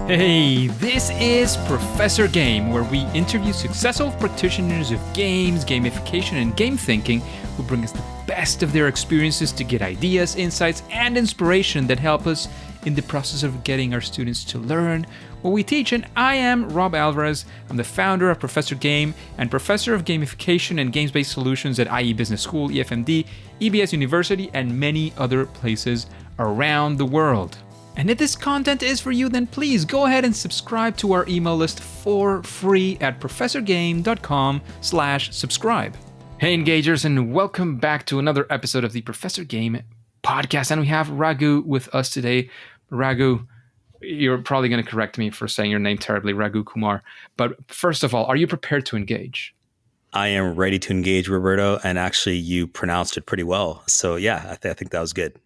Hey, this is Professor Game, where we interview successful practitioners of games, gamification, and game thinking who bring us the best of their experiences to get ideas, insights, and inspiration that help us in the process of getting our students to learn what we teach. And I am Rob Alvarez. I'm the founder of Professor Game and professor of gamification and games-based solutions at IE Business School, EFMD, EBS University, and many other places around the world. And if this content is for you, then please go ahead and subscribe to our email list for free at professorgame.com/subscribe. Hey, engagers, and welcome back to another episode of the Professor Game podcast. And we have Raghu with us today. Raghu, you're probably going to correct me for saying your name terribly, Raghu Kumar. But first of all, are you prepared to engage? I am ready to engage, Roberto. And actually, you pronounced it pretty well. So yeah, I think that was good.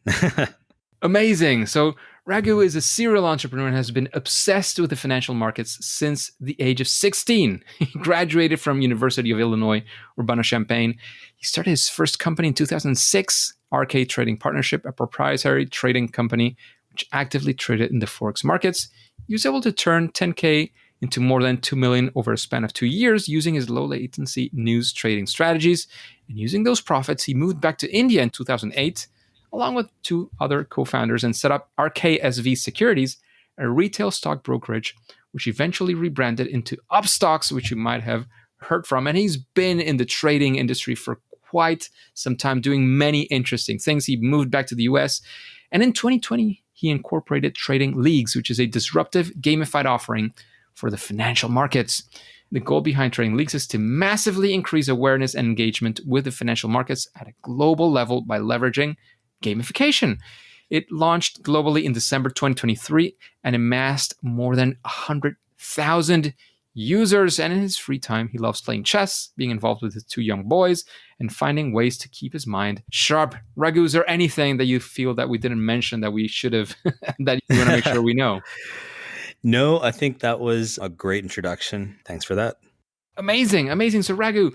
Amazing. So Raghu is a serial entrepreneur and has been obsessed with the financial markets since the age of 16. He graduated from University of Illinois Urbana-Champaign. He started his first company in 2006, RK Trading Partnership, a proprietary trading company which actively traded in the forex markets. He was able to turn 10K into more than 2 million over a span of 2 years using his low-latency news trading strategies. And using those profits, he moved back to India in 2008, along with two other co-founders, and set up RKSV Securities, a retail stock brokerage, which eventually rebranded into Upstox, which you might have heard from. And he's been in the trading industry for quite some time, doing many interesting things. He moved back to the US, and in 2020, he incorporated TradingLeagues, which is a disruptive gamified offering for the financial markets. The goal behind TradingLeagues is to massively increase awareness and engagement with the financial markets at a global level by leveraging gamification. It launched globally in December 2023 and amassed more than 100,000 users. And in his free time, he loves playing chess, being involved with his two young boys, and finding ways to keep his mind sharp. Raghu, is there anything that you feel that we didn't mention that we should have, that you want to make sure we know? No, I think that was a great introduction. Thanks for that. Amazing, amazing. So Raghu,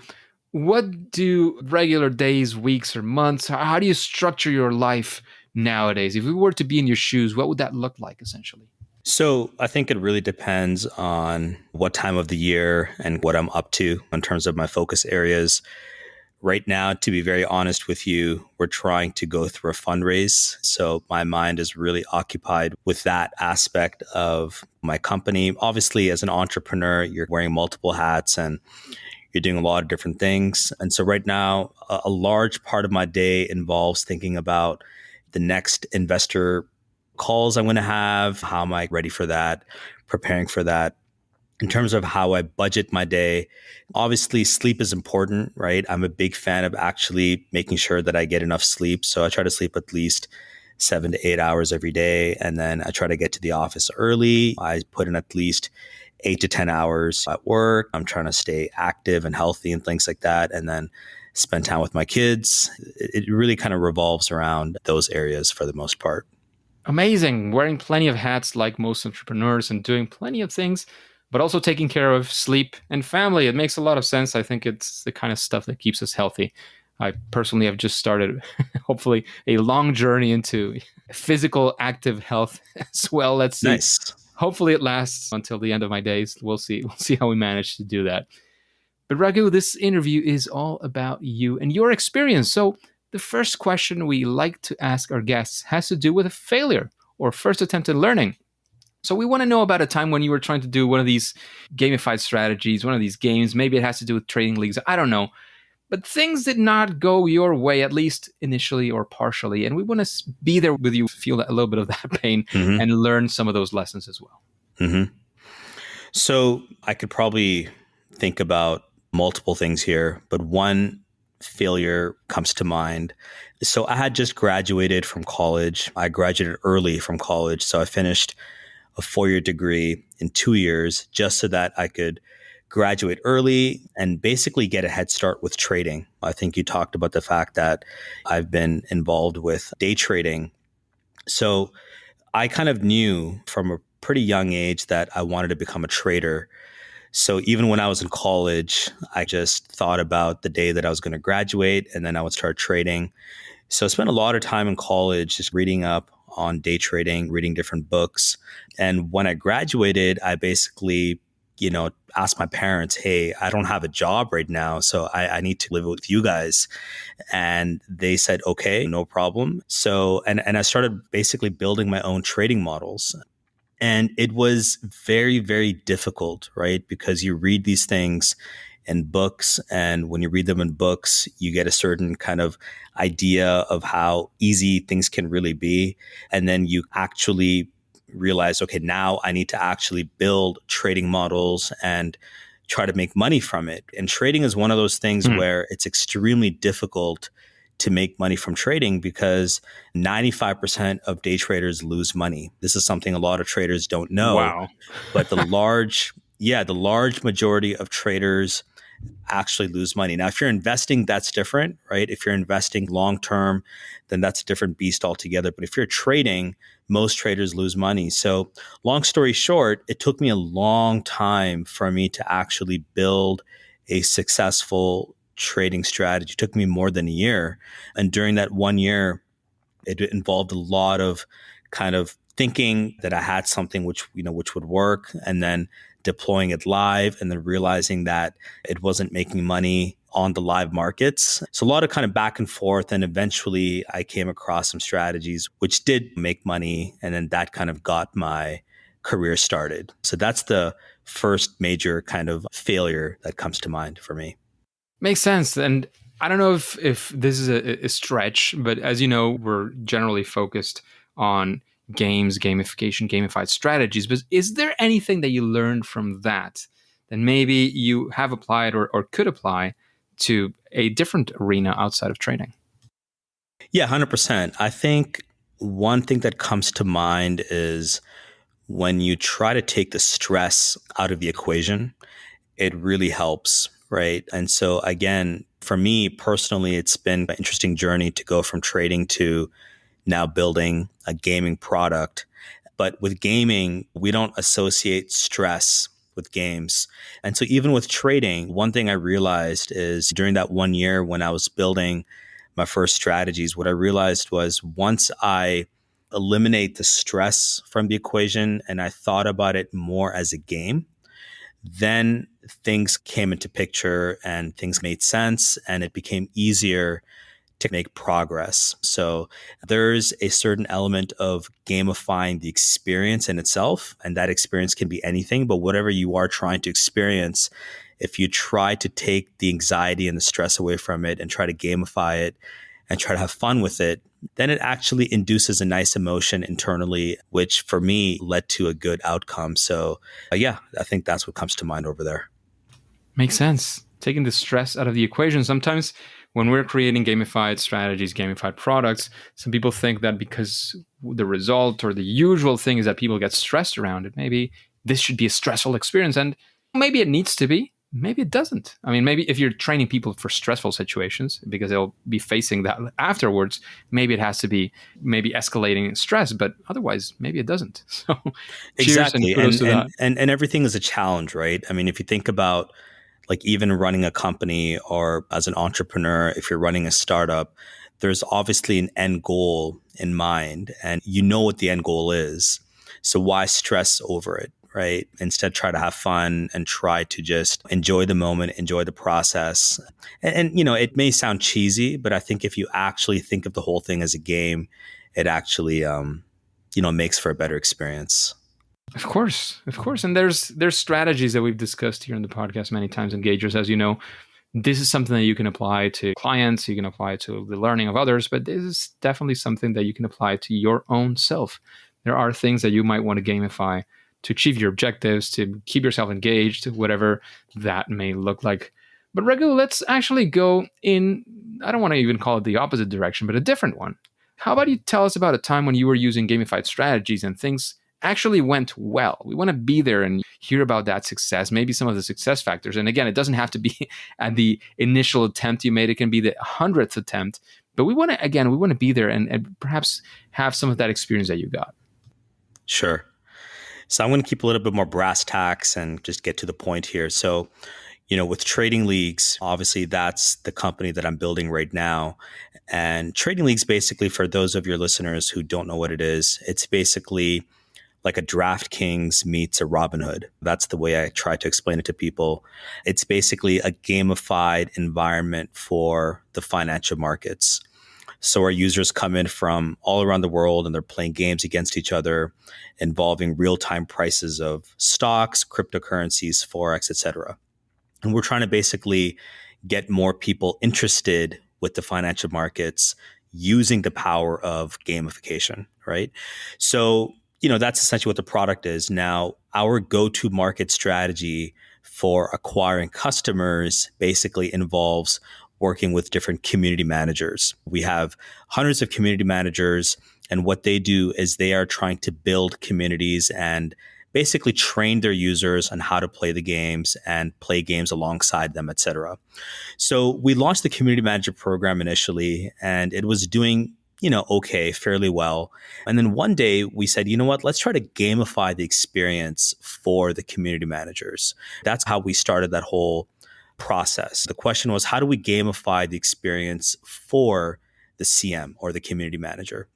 what do regular days, weeks, or months, how do you structure your life nowadays? If we were to be in your shoes, what would that look like essentially? So I think it really depends on what time of the year and what I'm up to in terms of my focus areas. Right now, to be very honest with you, we're trying to go through a fundraise. So my mind is really occupied with that aspect of my company. Obviously, as an entrepreneur, you're wearing multiple hats and you're doing a lot of different things. And so right now, a large part of my day involves thinking about the next investor calls I'm going to have. How am I ready for that? Preparing for that. In terms of how I budget my day, obviously sleep is important, right? I'm a big fan of actually making sure that I get enough sleep. So I try to sleep at least 7 to 8 hours every day. And then I try to get to the office early. I put in at least 8 to 10 hours at work. I'm trying to stay active and healthy and things like that. And then spend time with my kids. It really kind of revolves around those areas for the most part. Amazing. Wearing plenty of hats like most entrepreneurs and doing plenty of things, but also taking care of sleep and family. It makes a lot of sense. I think it's the kind of stuff that keeps us healthy. I personally have just started, hopefully, a long journey into physical active health as well. Let's see. Nice. Hopefully it lasts until the end of my days. We'll see. We'll see how we manage to do that. But Raghu, this interview is all about you and your experience. So the first question we like to ask our guests has to do with a failure or first attempt at learning. So we want to know about a time when you were trying to do one of these gamified strategies, one of these games. Maybe it has to do with TradingLeagues. I don't know. But things did not go your way, at least initially or partially. And we want to be there with you, feel a little bit of that pain and learn some of those lessons as well. Mm-hmm. So I could probably think about multiple things here, but one failure comes to mind. So I had just graduated from college. I graduated early from college. So I finished a 4-year degree in 2 years just so that I could graduate early and basically get a head start with trading. I think you talked about the fact that I've been involved with day trading. So I kind of knew from a pretty young age that I wanted to become a trader. So even when I was in college, I just thought about the day that I was going to graduate and then I would start trading. So I spent a lot of time in college just reading up on day trading, reading different books. And when I graduated, I basically, asked my parents, hey, I don't have a job right now, so I need to live with you guys. And they said, okay, no problem. So, and I started basically building my own trading models. And it was very, very difficult, right? Because you read these things in books, and when you read them in books, you get a certain kind of idea of how easy things can really be. And then you actually realize, okay, now I need to actually build trading models and try to make money from it. And trading is one of those things where it's extremely difficult to make money from trading because 95% of day traders lose money. This is something a lot of traders don't know, Wow. but the large majority of traders actually lose money. Now, if you're investing, that's different, right? If you're investing long term, then that's a different beast altogether. But if you're trading, most traders lose money. So long story short, it took me a long time for me to actually build a successful trading strategy. It took me more than a year. And during that 1 year, it involved a lot of kind of thinking that I had something which would work, and then deploying it live, and then realizing that it wasn't making money on the live markets. So a lot of kind of back and forth. And eventually I came across some strategies which did make money. And then that kind of got my career started. So that's the first major kind of failure that comes to mind for me. Makes sense. And I don't know if this is a stretch, but as you know, we're generally focused on games, gamification, gamified strategies. But is there anything that you learned from that maybe you have applied or could apply to a different arena outside of trading? Yeah, 100%. I think one thing that comes to mind is when you try to take the stress out of the equation, it really helps, right? And so again, for me personally, it's been an interesting journey to go from trading to now building a gaming product. But with gaming, we don't associate stress with games. And so even with trading, one thing I realized is during that 1 year when I was building my first strategies, what I realized was once I eliminate the stress from the equation and I thought about it more as a game, then things came into picture and things made sense and it became easier to make progress. So there's a certain element of gamifying the experience in itself, and that experience can be anything, but whatever you are trying to experience, if you try to take the anxiety and the stress away from it and try to gamify it and try to have fun with it, then it actually induces a nice emotion internally, which for me led to a good outcome. So yeah, I think that's what comes to mind over there. Makes sense. Taking the stress out of the equation. Sometimes when we're creating gamified strategies, gamified products, some people think that because the result or the usual thing is that people get stressed around it, maybe this should be a stressful experience. And maybe it needs to be. Maybe it doesn't. I mean, maybe if you're training people for stressful situations, because they'll be facing that afterwards, maybe it has to be maybe escalating stress, but otherwise, maybe it doesn't. So cheers and Exactly. kudos to that. And everything is a challenge, right? I mean, if you think about like even running a company or as an entrepreneur, if you're running a startup, there's obviously an end goal in mind and you know what the end goal is. So why stress over it, right? Instead, try to have fun and try to just enjoy the moment, enjoy the process. And it may sound cheesy, but I think if you actually think of the whole thing as a game, it actually, makes for a better experience. Of course. And there's strategies that we've discussed here in the podcast many times, Engagers, as you know. This is something that you can apply to clients, you can apply to the learning of others, but this is definitely something that you can apply to your own self. There are things that you might want to gamify to achieve your objectives, to keep yourself engaged, whatever that may look like. But Raghu, let's actually go in, I don't want to even call it the opposite direction, but a different one. How about you tell us about a time when you were using gamified strategies and things actually went well? We want to be there and hear about that success, maybe some of the success factors. And again, it doesn't have to be at the initial attempt you made. It can be the 100th attempt. But we want to be there and perhaps have some of that experience that you got. Sure. So I'm going to keep a little bit more brass tacks and just get to the point here. So, With TradingLeagues, obviously that's the company that I'm building right now. And TradingLeagues, basically, for those of your listeners who don't know what it is, it's basically like a DraftKings meets a Robinhood. That's the way I try to explain it to people. It's basically a gamified environment for the financial markets. So our users come in from all around the world and they're playing games against each other involving real-time prices of stocks, cryptocurrencies, forex, etc. And we're trying to basically get more people interested with the financial markets using the power of gamification, right? So, that's essentially what the product is. Now, our go-to market strategy for acquiring customers basically involves working with different community managers. We have hundreds of community managers, and what they do is they are trying to build communities and basically train their users on how to play the games and play games alongside them, etc. So we launched the community manager program initially, and it was doing, okay, fairly well. And then one day we said, you know what, let's try to gamify the experience for the community managers. That's how we started that whole process. The question was, how do we gamify the experience for the CM or the community manager?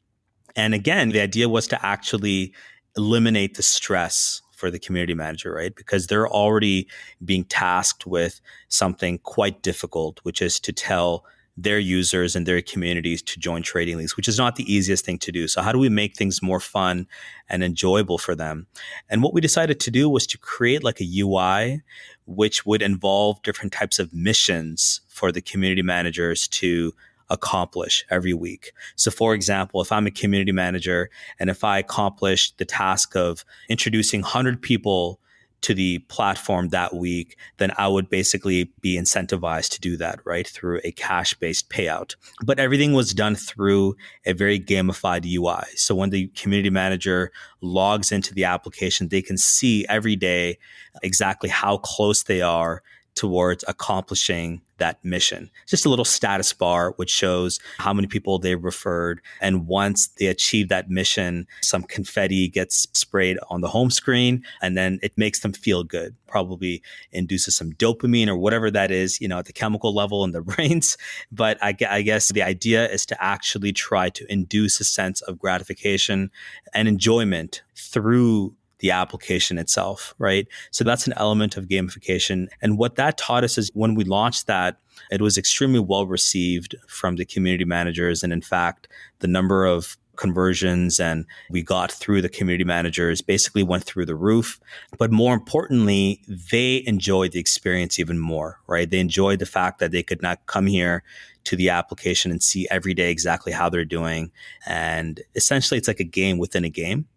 And again, the idea was to actually eliminate the stress for the community manager, right? Because they're already being tasked with something quite difficult, which is to tell their users and their communities to join TradingLeagues, which is not the easiest thing to do. So how do we make things more fun and enjoyable for them? And what we decided to do was to create like a UI, which would involve different types of missions for the community managers to accomplish every week. So for example, if I'm a community manager and if I accomplish the task of introducing 100 people to the platform that week, then I would basically be incentivized to do that, right? Through a cash-based payout. But everything was done through a very gamified UI. So when the community manager logs into the application, they can see every day exactly how close they are towards accomplishing that mission. Just a little status bar, which shows how many people they referred. And once they achieve that mission, some confetti gets sprayed on the home screen, and then it makes them feel good, probably induces some dopamine or whatever that is, at the chemical level in their brains. But I guess the idea is to actually try to induce a sense of gratification and enjoyment through the application itself, right? So that's an element of gamification. And what that taught us is when we launched that, it was extremely well received from the community managers. And in fact, the number of conversions and we got through the community managers basically went through the roof. But more importantly, they enjoyed the experience even more, right? They enjoyed the fact that they could not come here to the application and see every day exactly how they're doing. And essentially, it's like a game within a game.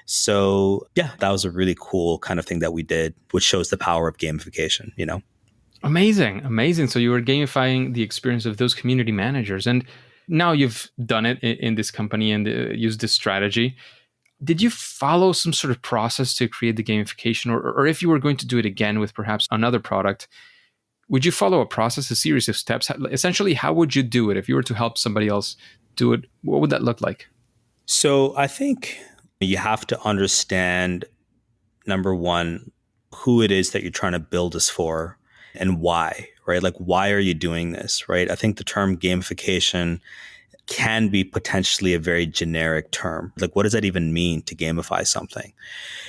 So yeah, that was a really cool kind of thing that we did, which shows the power of gamification, Amazing. So you were gamifying the experience of those community managers. And now you've done it in this company and used this strategy. Did you follow some sort of process to create the gamification? Or if you were going to do it again with perhaps another product, would you follow a process, a series of steps? Essentially, how would you do it? If you were to help somebody else do it, what would that look like? So I think you have to understand, number one, who it is that you're trying to build this for and why, right? Like, why are you doing this, right? I think the term gamification can be potentially a very generic term. Like, what does that even mean to gamify something?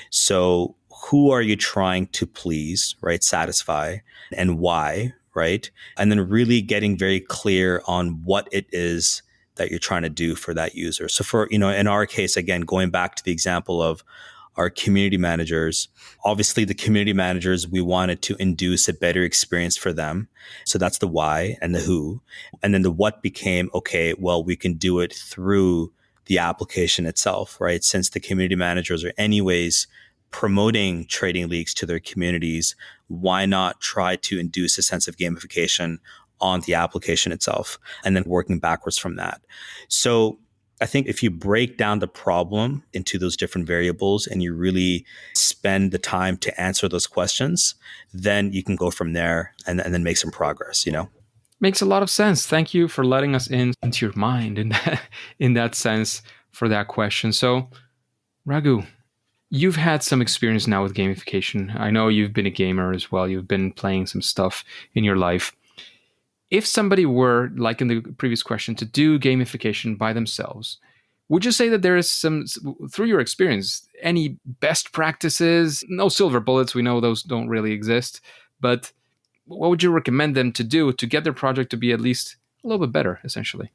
So who are you trying to please, right? Satisfy, and why, right? And then really getting very clear on what it is that you're trying to do for that user. So for, in our case, again, going back to the example of our community managers, obviously the community managers, we wanted to induce a better experience for them. So that's the why and the who. And then the what became, okay, well, we can do it through the application itself, right? Since the community managers are anyways promoting TradingLeagues to their communities, why not try to induce a sense of gamification on the application itself and then working backwards from that? So I think if you break down the problem into those different variables and you really spend the time to answer those questions, then you can go from there and then make some progress, Makes a lot of sense. Thank you for letting us into your mind in that sense for that question. So, Raghu, You've had some experience now with gamification. I know you've been a gamer as well. You've been playing some stuff in your life. If somebody were, like in the previous question, to do gamification by themselves, would you say that there is some, through your experience, any best practices? No silver bullets. We know those don't really exist. But what would you recommend them to do to get their project to be at least a little bit better, essentially?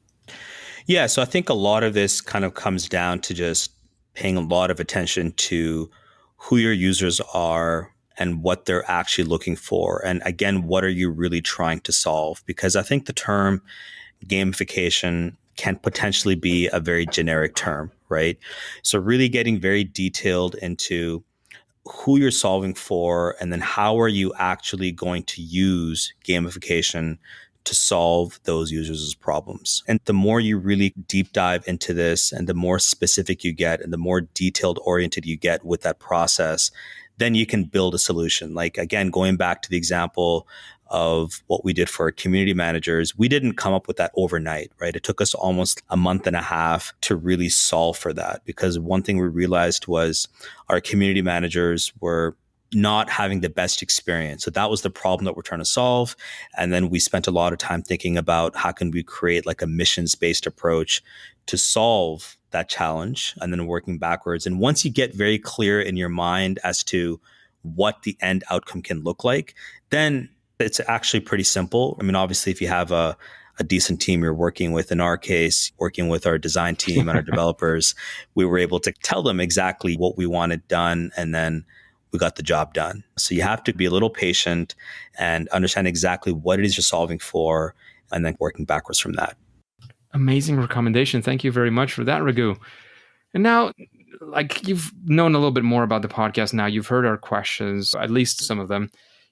Yeah, so I think a lot of this kind of comes down to just paying a lot of attention to who your users are and what they're actually looking for. And again, what are you really trying to solve? Because I think the term gamification can potentially be a very generic term, right? So really getting very detailed into who you're solving for, and then how are you actually going to use gamification to solve those users' problems. And the more you really deep dive into this and the more specific you get and the more detailed oriented you get with that process, then you can build a solution. Like, again, going back to the example of what we did for our community managers, we didn't come up with that overnight, right? It took us almost a month and a half to really solve for that, because one thing we realized was our community managers were not having the best experience. So that was the problem that we're trying to solve. And then we spent a lot of time thinking about how can we create like a missions-based approach to solve that challenge, and then working backwards. And once you get very clear in your mind as to what the end outcome can look like, then it's actually pretty simple. I mean, obviously, if you have a decent team you're working with, in our case, working with our design team and our developers, we were able to tell them exactly what we wanted done, and then we got the job done. So you have to be a little patient and understand exactly what it is you're solving for, and then working backwards from that. Amazing recommendation. Thank you very much for that, Raghu. And now, like, you've known a little bit more about the podcast now. You've heard our questions, at least some of them.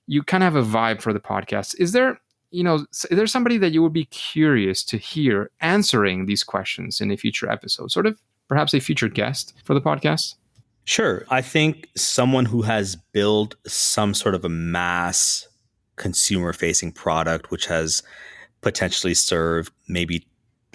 You kind of have a vibe for the podcast. Is there, is there somebody that you would be curious to hear answering these questions in a future episode? Sort of perhaps a future guest for the podcast? Sure. I think someone who has built some sort of a mass consumer facing product, which has potentially served maybe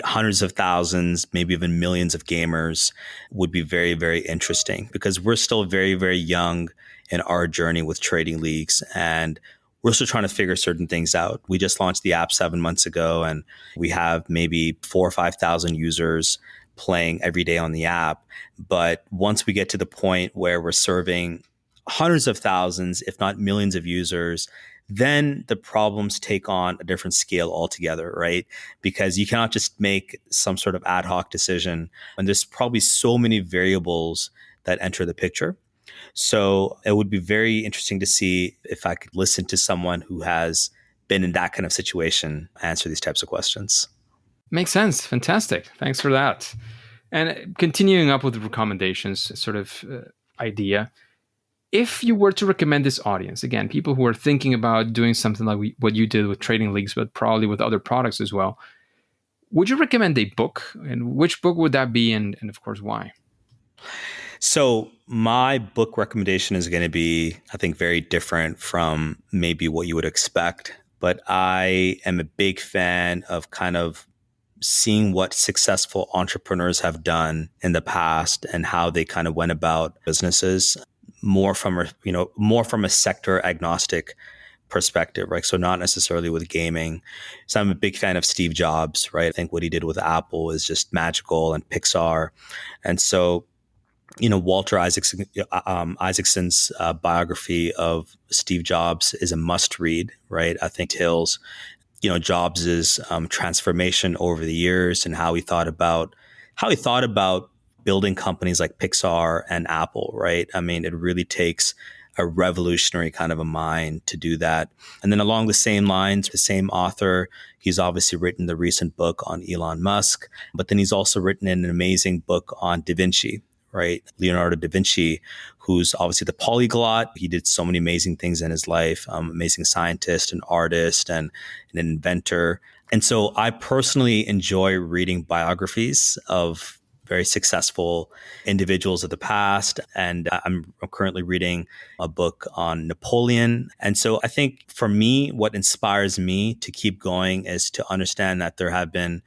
hundreds of thousands, maybe even millions of gamers, would be very, very interesting, because we're still very, very young in our journey with TradingLeagues, and we're still trying to figure certain things out. We just launched the app 7 months ago, and we have maybe 4,000 or 5,000 users playing every day on the app. But once we get to the point where we're serving hundreds of thousands, if not millions of users, then the problems take on a different scale altogether, right? Because you cannot just make some sort of ad hoc decision, and there's probably so many variables that enter the picture. So it would be very interesting to see if I could listen to someone who has been in that kind of situation answer these types of questions. Makes sense. Fantastic. Thanks for that. And continuing up with the recommendations sort of idea, if you were to recommend this audience, again, people who are thinking about doing something like what you did with TradingLeagues, but probably with other products as well, would you recommend a book? And which book would that be? And of course, why? So my book recommendation is going to be, I think, very different from maybe what you would expect. But I am a big fan of kind of seeing what successful entrepreneurs have done in the past and how they kind of went about businesses, more from a sector agnostic perspective, right? So not necessarily with gaming. So I'm a big fan of Steve Jobs, right? I think what he did with Apple is just magical, and Pixar. And so, Walter Isaacson's biography of Steve Jobs is a must read, right? I think tells Jobs's transformation over the years and how he thought about building companies like Pixar and Apple, right? I mean, it really takes a revolutionary kind of a mind to do that. And then along the same lines, the same author, he's obviously written the recent book on Elon Musk, but then he's also written an amazing book on Da Vinci, right? Leonardo da Vinci, who's obviously the polyglot. He did so many amazing things in his life, amazing scientist, an artist, and an inventor. And so I personally enjoy reading biographies of very successful individuals of the past. And I'm currently reading a book on Napoleon. And so I think for me, what inspires me to keep going is to understand that there have been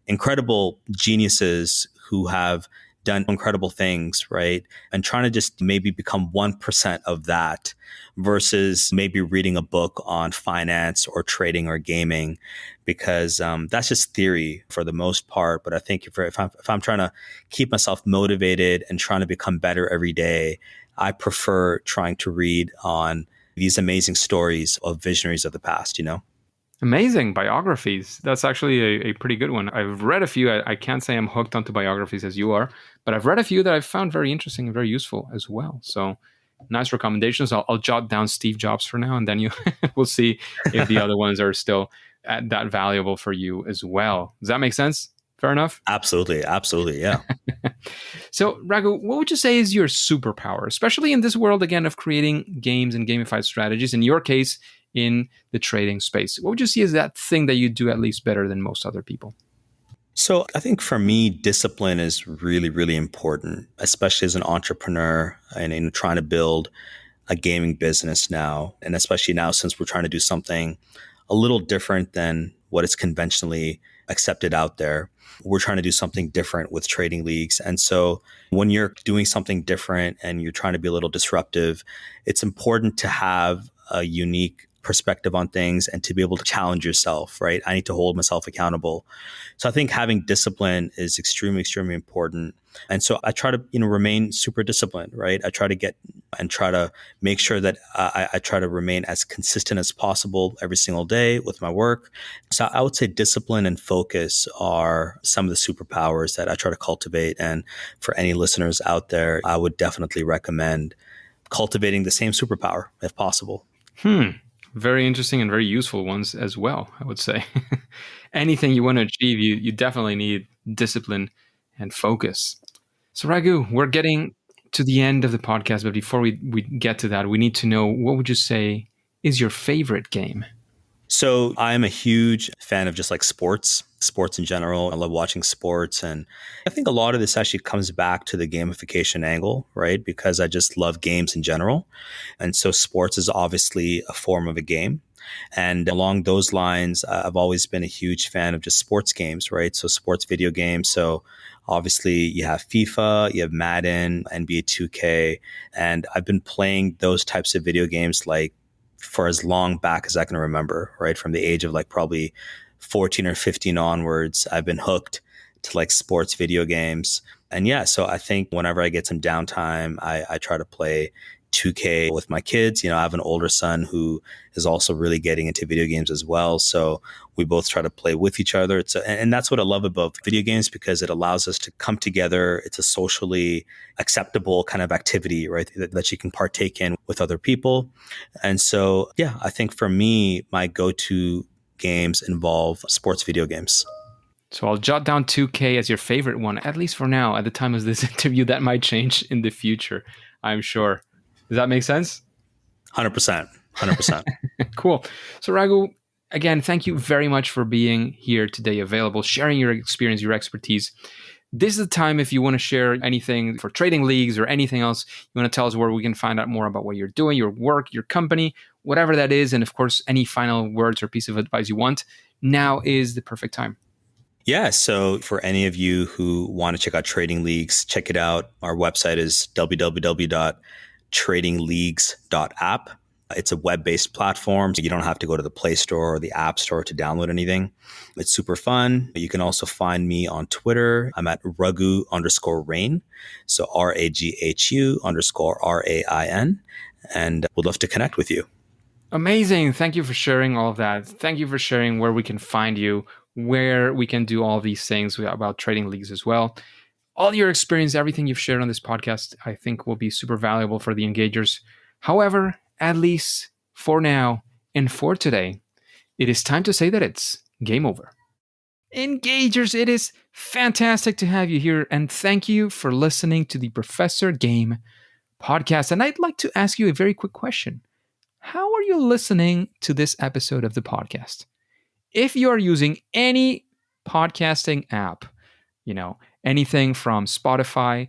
incredible geniuses who have done incredible things, right? And trying to just maybe become 1% of that versus maybe reading a book on finance or trading or gaming, because that's just theory for the most part. But I think if I'm trying to keep myself motivated and trying to become better every day, I prefer trying to read on these amazing stories of visionaries of the past, you know? Amazing biographies. That's actually a pretty good one. I've read a few. I can't say I'm hooked onto biographies as you are, but I've read a few that I've found very interesting and very useful as well. So nice recommendations. I'll jot down Steve Jobs for now, and then we'll see if the other ones are still that valuable for you as well. Does that make sense? Fair enough? Absolutely. Absolutely. Yeah. So, Raghu, what would you say is your superpower, especially in this world, again, of creating games and gamified strategies? In your case, in the trading space, what would you see as that thing that you do at least better than most other people? So I think for me, discipline is really, really important, especially as an entrepreneur and in trying to build a gaming business now. And especially now, since we're trying to do something a little different than what is conventionally accepted out there. We're trying to do something different with trading leagues. And so when you're doing something different and you're trying to be a little disruptive, it's important to have a unique perspective on things and to be able to challenge yourself, right? I need to hold myself accountable. So I think having discipline is extremely, extremely important. And so I try to, remain super disciplined, right? I try to get and try to make sure that I try to remain as consistent as possible every single day with my work. So I would say discipline and focus are some of the superpowers that I try to cultivate. And for any listeners out there, I would definitely recommend cultivating the same superpower if possible. Very interesting and very useful ones as well, I would say. Anything you want to achieve, you definitely need discipline and focus. So, Raghu, we're getting to the end of the podcast, but before we get to that, we need to know, what would you say is your favorite game? So I'm a huge fan of just like sports in general. I love watching sports. And I think a lot of this actually comes back to the gamification angle, right? Because I just love games in general. And so sports is obviously a form of a game. And along those lines, I've always been a huge fan of just sports games, right? So sports video games. So obviously you have FIFA, you have Madden, NBA 2K. And I've been playing those types of video games like for as long back as I can remember, right? From the age of like probably 14 or 15 onwards, I've been hooked to like sports video games. And yeah, so I think whenever I get some downtime, I try to play 2K with my kids. I have an older son who is also really getting into video games as well. So we both try to play with each other. And that's what I love about video games, because it allows us to come together. It's a socially acceptable kind of activity, right? That you can partake in with other people. And so, yeah, I think for me, my go-to games involve sports video games. So I'll jot down 2K as your favorite one, at least for now, at the time of this interview. That might change in the future, I'm sure. Does that make sense? 100%. 100%. Cool. So Raghu, again, thank you very much for being here today, available, sharing your experience, your expertise. This is the time if you want to share anything for Trading Leagues or anything else, you want to tell us where we can find out more about what you're doing, your work, your company, whatever that is. And of course, any final words or piece of advice you want, now is the perfect time. Yeah. So for any of you who want to check out Trading Leagues, check it out. Our website is www.tradingleagues.app. It's a web-based platform, so you don't have to go to the Play Store or the App Store to download anything. It's super fun. You can also find me on Twitter. I'm at Raghu_Rain. So RAGHU_RAIN. And would love to connect with you. Amazing. Thank you for sharing all of that. Thank you for sharing where we can find you, where we can do all these things about Trading Leagues as well. All your experience, everything you've shared on this podcast, I think will be super valuable for the engagers. However, at least for now and for today, it is time to say that it's game over. Engagers, it is fantastic to have you here, and thank you for listening to the Professor Game podcast. And I'd like to ask you a very quick question. How are you listening to this episode of the podcast? If you are using any podcasting app, anything from Spotify,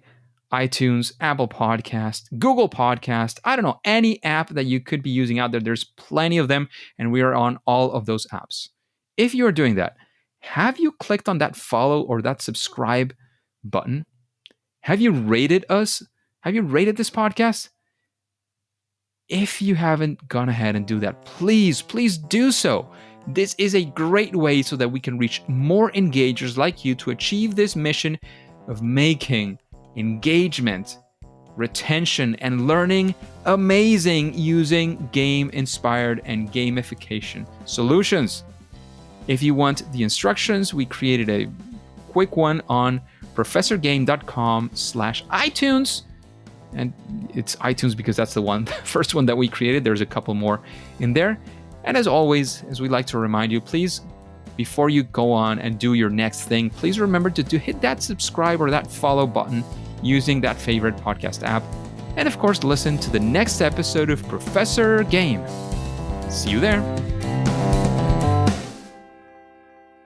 iTunes, Apple Podcast, Google Podcast, I don't know, any app that you could be using out there, there's plenty of them, and we are on all of those apps. If you are doing that, have you clicked on that follow or that subscribe button? Have you rated us? Have you rated this podcast? If you haven't gone ahead and do that, please do so. This is a great way so that we can reach more engagers like you to achieve this mission of making engagement, retention, and learning amazing using game-inspired and gamification solutions. If you want the instructions, we created a quick one on professorgame.com/iTunes. And it's iTunes because that's the first one that we created. There's a couple more in there. And as always, as we like to remind you, please, before you go on and do your next thing, please remember to hit that subscribe or that follow button using that favorite podcast app. And of course, listen to the next episode of Professor Game. See you there.